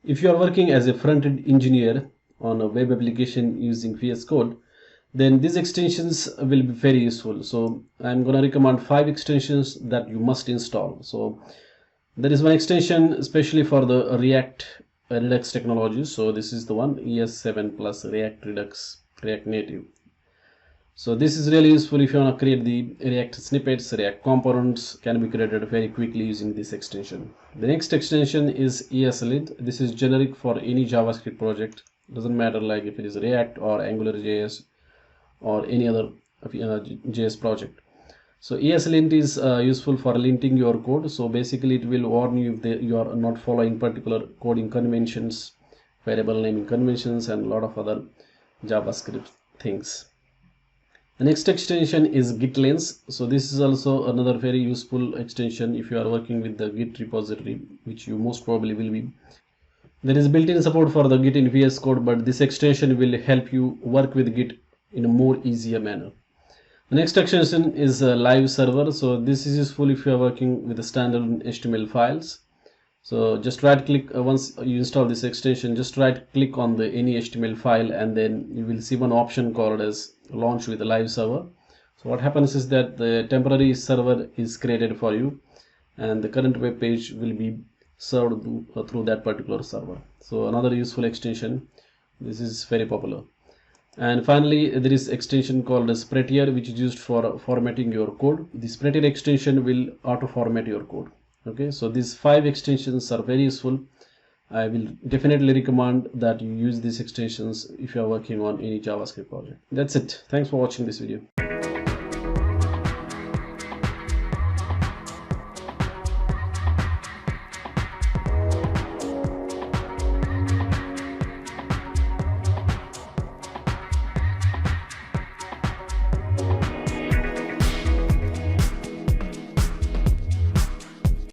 If you are working as a front-end engineer on a web application using VS Code, then these extensions will be very useful. So I'm going to recommend 5 extensions that you must install. So there is one extension especially for the React Redux technology. So this is the one, ES7 plus React Redux React Native. So this is really useful if you want to create the React snippets. React components can be created very quickly using this extension. The next extension is ESLint. This is generic for any JavaScript project. Doesn't matter like if it is React or AngularJS or any other JS project. So ESLint is useful for linting your code. So basically it will warn you if you are not following particular coding conventions, variable naming conventions, and a lot of other JavaScript things. The next extension is GitLens. So this is also another very useful extension if you are working with the Git repository, which you most probably will be. There is built-in support for the Git in VS Code, but this extension will help you work with Git in a more easier manner. The next extension is Live Server. So this is useful if you are working with the standard HTML files. So just right click once you install this extension, just right click on the any HTML file, and then you will see one option called as launch with a live server. So what happens is that the temporary server is created for you and the current web page will be served through that particular server. So another useful extension. This is very popular. And finally, there is extension called as Prettier, which is used for formatting your code. This Prettier extension will auto format your code. Okay, so these 5 extensions are very useful. I will definitely recommend that you use these extensions if you are working on any JavaScript project. That's it. Thanks for watching this video.